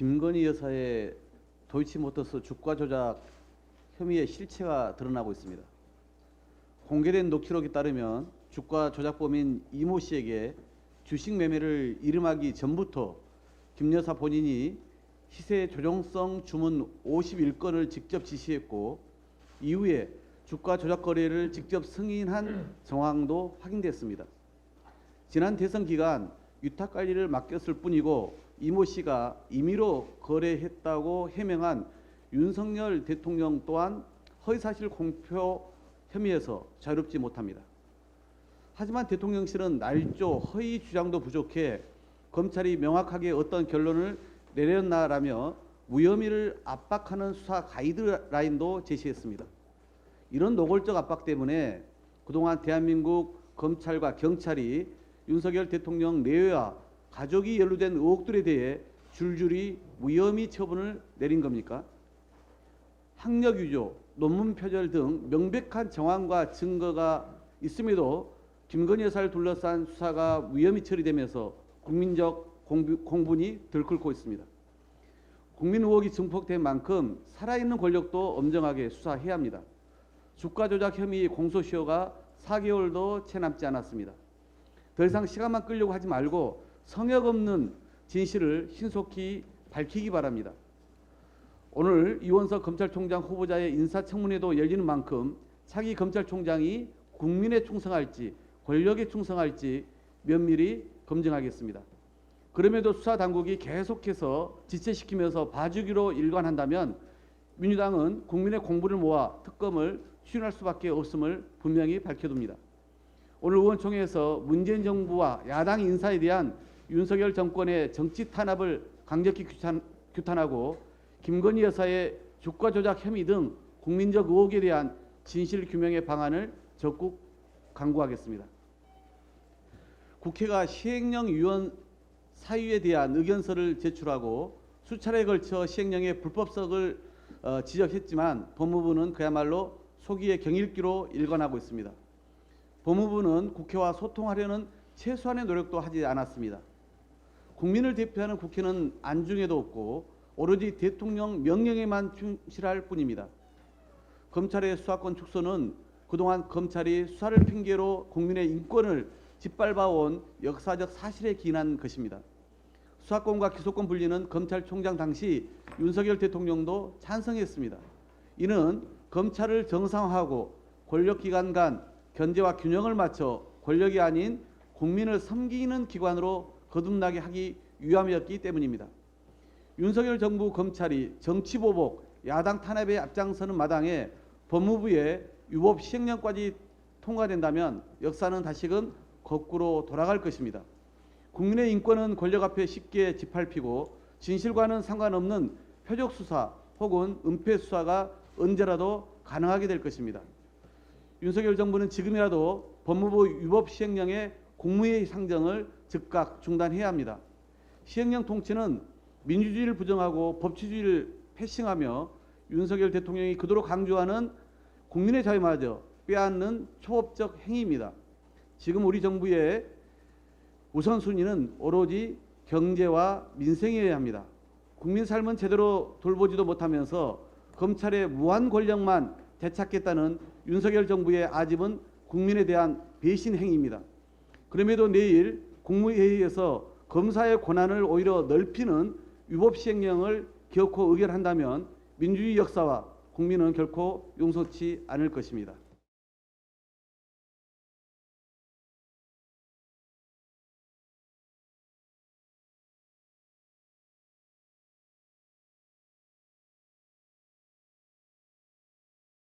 김건희 여사의 도이치모터스 주가 조작 혐의의 실체가 드러나고 있습니다. 공개된 녹취록에 따르면 주가 조작범인 이모 씨에게 주식 매매를 이름하기 전부터 김 여사 본인이 시세 조정성 주문 51건을 직접 지시했고, 이후에 주가 조작 거래를 직접 승인한 정황도 확인됐습니다. 지난 대선 기간 위탁 관리를 맡겼을 뿐이고 이모 씨가 임의로 거래했다고 해명한 윤석열 대통령 또한 허위사실 공표 혐의에서 자유롭지 못합니다. 하지만 대통령실은 날조 허위 주장도 부족해 검찰이 명확하게 어떤 결론을 내렸나라며 무혐의를 압박하는 수사 가이드라인도 제시했습니다. 이런 노골적 압박 때문에 그동안 대한민국 검찰과 경찰이 윤석열 대통령 내외와 가족이 연루된 의혹들에 대해 줄줄이 무혐의 처분을 내린 겁니까? 학력 위조, 논문 표절 등 명백한 정황과 증거가 있음에도 김건희 여사를 둘러싼 수사가 무혐의 처리되면서 국민적 공분이 들끓고 있습니다. 국민 의혹이 증폭된 만큼 살아있는 권력도 엄정하게 수사해야 합니다. 주가 조작 혐의 공소시효가 4개월도 채 남지 않았습니다. 더 이상 시간만 끌려고 하지 말고 성역 없는 진실을 신속히 밝히기 바랍니다. 오늘 이원석 검찰총장 후보자의 인사청문회도 열리는 만큼 차기 검찰총장이 국민에 충성할지 권력에 충성할지 면밀히 검증하겠습니다. 그럼에도 수사당국이 계속해서 지체시키면서 봐주기로 일관한다면 민주당은 국민의 공분을 모아 특검을 추진할 수밖에 없음을 분명히 밝혀둡니다. 오늘 의원총회에서 문재인 정부와 야당 인사에 대한 윤석열 정권의 정치 탄압을 강력히 규탄하고 김건희 여사의 주가 조작 혐의 등 국민적 의혹에 대한 진실 규명의 방안을 적극 강구하겠습니다. 국회가 시행령 위원 사유에 대한 의견서를 제출하고 수차례에 걸쳐 시행령의 불법성을 지적했지만 법무부는 그야말로 소기의 경일기로 일관하고 있습니다. 법무부는 국회와 소통하려는 최소한의 노력도 하지 않았습니다. 국민을 대표하는 국회는 안중에도 없고 오로지 대통령 명령에만 충실할 뿐입니다. 검찰의 수사권 축소는 그동안 검찰이 수사를 핑계로 국민의 인권을 짓밟아온 역사적 사실에 기인한 것입니다. 수사권과 기소권 분리는 검찰총장 당시 윤석열 대통령도 찬성했습니다. 이는 검찰을 정상화하고 권력기관 간 견제와 균형을 맞춰 권력이 아닌 국민을 섬기는 기관으로 거듭나게 하기 위함이었기 때문입니다. 윤석열 정부 검찰이 정치보복, 야당 탄압에 앞장서는 마당에 법무부의 위법 시행령까지 통과된다면 역사는 다시금 거꾸로 돌아갈 것입니다. 국민의 인권은 권력 앞에 쉽게 짓밟히고 진실과는 상관없는 표적 수사 혹은 은폐 수사가 언제라도 가능하게 될 것입니다. 윤석열 정부는 지금이라도 법무부 위법 시행령의 국무회의 상정을 즉각 중단해야 합니다. 시행령 통치는 민주주의를 부정하고 법치주의를 패싱하며 윤석열 대통령이 그토록 강조하는 국민의 자유마저 빼앗는 초법적 행위입니다. 지금 우리 정부의 우선순위는 오로지 경제와 민생이어야 합니다. 국민 삶은 제대로 돌보지도 못하면서 검찰의 무한 권력만 되찾겠다는 윤석열 정부의 아집은 국민에 대한 배신 행위입니다. 그럼에도 내일 국무회의에서 검사의 권한을 오히려 넓히는 위법 시행령을 결코 의결한다면 민주주의 역사와 국민은 결코 용서치 않을 것입니다.